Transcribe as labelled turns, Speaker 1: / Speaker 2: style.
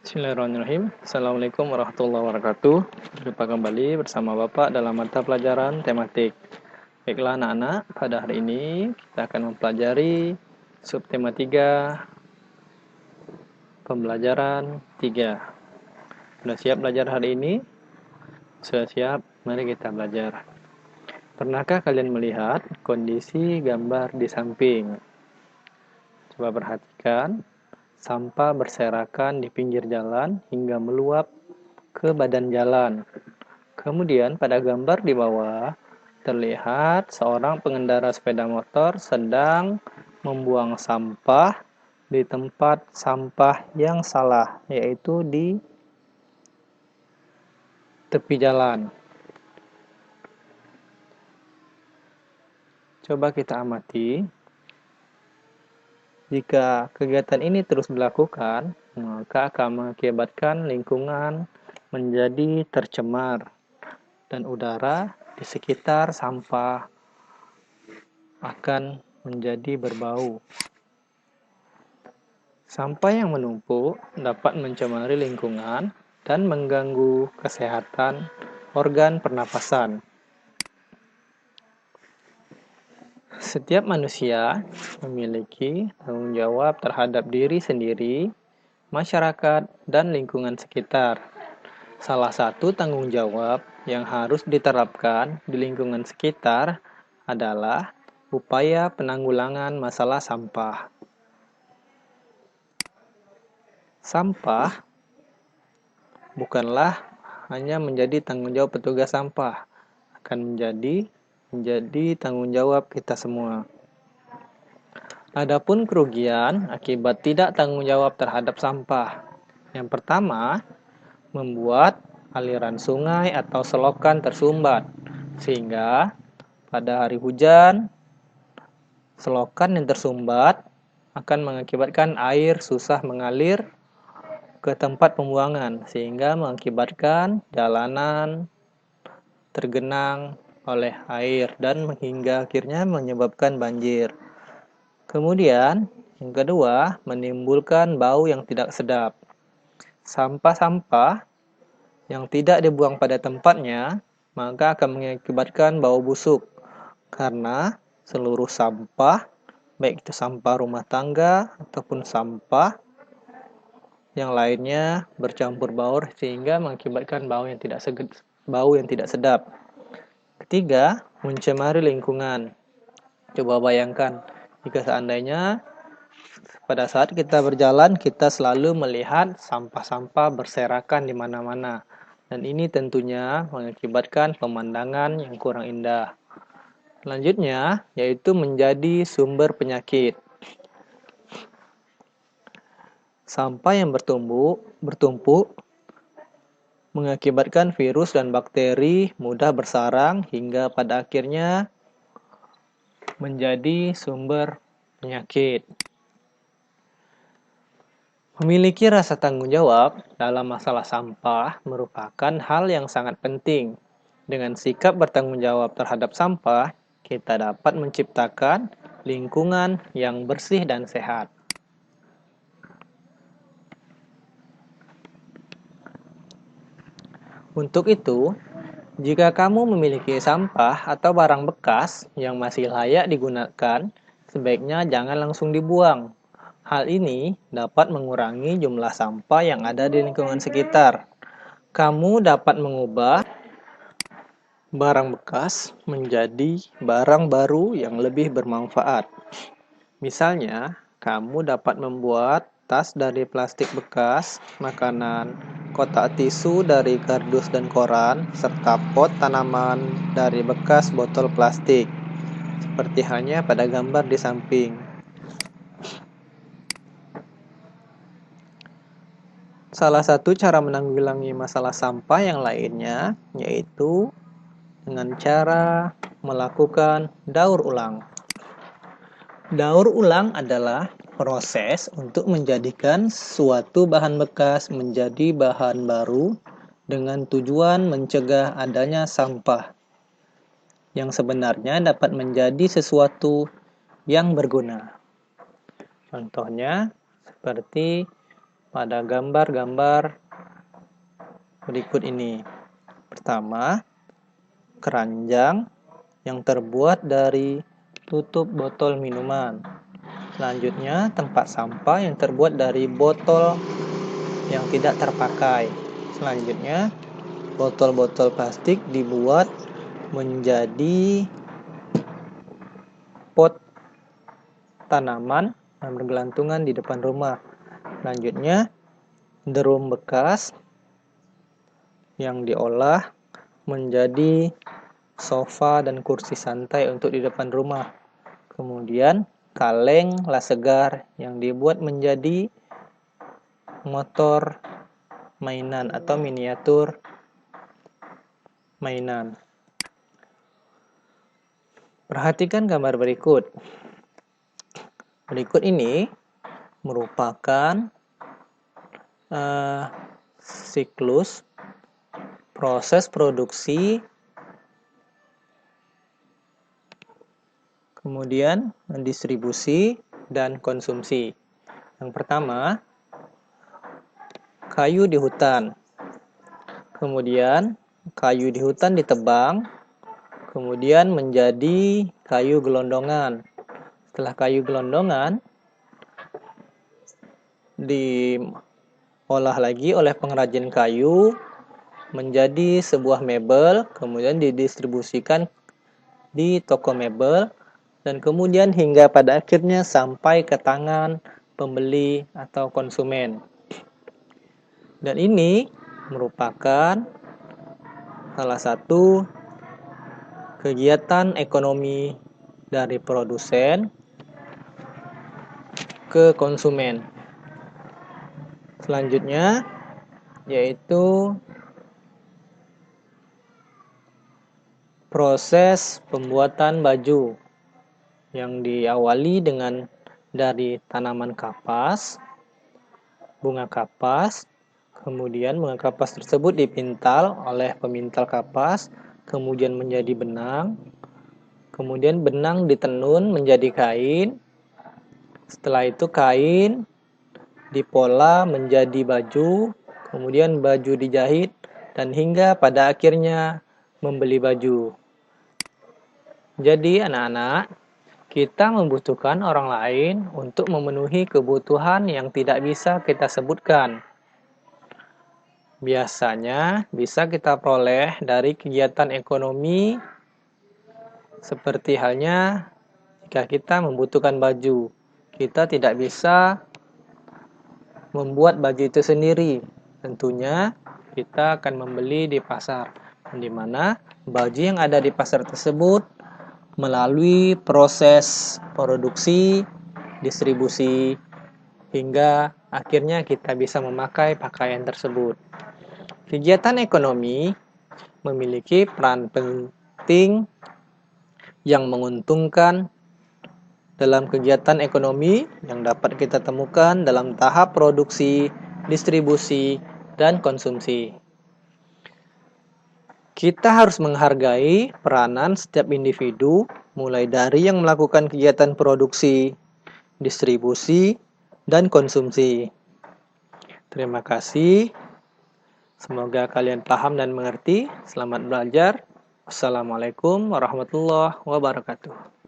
Speaker 1: Bismillahirrahmanirrahim. Assalamualaikum warahmatullahi wabarakatuh. Berjumpa kembali bersama Bapak dalam mata pelajaran tematik. Baiklah anak-anak, pada hari ini kita akan mempelajari subtema 3, pembelajaran 3. Sudah siap belajar hari ini? Sudah siap? Mari kita belajar. Pernahkah kalian melihat kondisi gambar di samping? Coba perhatikan. Sampah berserakan di pinggir jalan hingga meluap ke badan jalan. Kemudian pada gambar di bawah terlihat seorang pengendara sepeda motor sedang membuang sampah di tempat sampah yang salah, yaitu di tepi jalan. Coba kita amati. Jika kegiatan ini terus dilakukan, maka akan mengakibatkan lingkungan menjadi tercemar dan udara di sekitar sampah akan menjadi berbau. Sampah yang menumpuk dapat mencemari lingkungan dan mengganggu kesehatan organ pernapasan. Setiap manusia memiliki tanggung jawab terhadap diri sendiri, masyarakat, dan lingkungan sekitar. Salah satu tanggung jawab yang harus diterapkan di lingkungan sekitar adalah upaya penanggulangan masalah sampah. Sampah bukanlah hanya menjadi tanggung jawab petugas sampah, akan menjadi tanggung jawab kita semua. Adapun kerugian akibat tidak tanggung jawab terhadap sampah. Yang pertama, membuat aliran sungai atau selokan tersumbat, sehingga pada hari hujan, selokan yang tersumbat akan mengakibatkan air susah mengalir ke tempat pembuangan, sehingga mengakibatkan jalanan tergenang oleh air dan hingga akhirnya menyebabkan banjir. Kemudian, yang kedua, menimbulkan bau yang tidak sedap. Sampah-sampah yang tidak dibuang pada tempatnya, maka akan mengakibatkan bau busuk. Karena seluruh sampah, baik itu sampah rumah tangga ataupun sampah yang lainnya bercampur baur sehingga mengakibatkan bau yang tidak sedap. Ketiga, mencemari lingkungan. Coba bayangkan jika seandainya pada saat kita berjalan kita selalu melihat sampah-sampah berserakan di mana-mana. Dan ini tentunya mengakibatkan pemandangan yang kurang indah. Selanjutnya, yaitu menjadi sumber penyakit. Sampah yang bertumpuk mengakibatkan virus dan bakteri mudah bersarang hingga pada akhirnya menjadi sumber penyakit. Memiliki rasa tanggung jawab dalam masalah sampah merupakan hal yang sangat penting. Dengan sikap bertanggung jawab terhadap sampah, kita dapat menciptakan lingkungan yang bersih dan sehat. Untuk itu, jika kamu memiliki sampah atau barang bekas yang masih layak digunakan, sebaiknya jangan langsung dibuang. Hal ini dapat mengurangi jumlah sampah yang ada di lingkungan sekitar. Kamu dapat mengubah barang bekas menjadi barang baru yang lebih bermanfaat. Misalnya, kamu dapat membuat tas dari plastik bekas, makanan, kotak tisu dari kardus dan koran, serta pot tanaman dari bekas botol plastik, seperti halnya pada gambar di samping. Salah satu cara menanggulangi masalah sampah yang lainnya, yaitu dengan cara melakukan daur ulang. Daur ulang adalah proses untuk menjadikan suatu bahan bekas menjadi bahan baru dengan tujuan mencegah adanya sampah yang sebenarnya dapat menjadi sesuatu yang berguna. Contohnya seperti pada gambar-gambar berikut ini. Pertama, keranjang yang terbuat dari tutup botol minuman. Selanjutnya, tempat sampah yang terbuat dari botol yang tidak terpakai. Selanjutnya, botol-botol plastik dibuat menjadi pot tanaman dan bergelantungan di depan rumah. Selanjutnya, drum bekas yang diolah menjadi sofa dan kursi santai untuk di depan rumah. Kemudian, kaleng las segar yang dibuat menjadi motor mainan atau miniatur mainan. Perhatikan gambar berikut. Berikut ini merupakan siklus proses produksi, kemudian distribusi dan konsumsi. Yang pertama, kayu di hutan. Kemudian kayu di hutan ditebang, kemudian menjadi kayu gelondongan. Setelah kayu gelondongan diolah lagi oleh pengrajin kayu menjadi sebuah mebel, kemudian didistribusikan di toko mebel, dan kemudian hingga pada akhirnya sampai ke tangan pembeli atau konsumen. Dan ini merupakan salah satu kegiatan ekonomi dari produsen ke konsumen. Selanjutnya yaitu proses pembuatan baju yang diawali dengan dari tanaman kapas, bunga kapas, kemudian bunga kapas tersebut dipintal oleh pemintal kapas, kemudian menjadi benang, kemudian benang ditenun menjadi kain, setelah itu kain dipola menjadi baju, kemudian baju dijahit, dan hingga pada akhirnya membeli baju. Jadi anak-anak, kita membutuhkan orang lain untuk memenuhi kebutuhan yang tidak bisa kita sebutkan. Biasanya bisa kita peroleh dari kegiatan ekonomi seperti halnya jika kita membutuhkan baju. Kita tidak bisa membuat baju itu sendiri. Tentunya kita akan membeli di pasar, di mana baju yang ada di pasar tersebut melalui proses produksi, distribusi, hingga akhirnya kita bisa memakai pakaian tersebut. Kegiatan ekonomi memiliki peran penting yang menguntungkan dalam kegiatan ekonomi yang dapat kita temukan dalam tahap produksi, distribusi, dan konsumsi. Kita harus menghargai peranan setiap individu, mulai dari yang melakukan kegiatan produksi, distribusi, dan konsumsi. Terima kasih. Semoga kalian paham dan mengerti. Selamat belajar. Wassalamualaikum warahmatullahi wabarakatuh.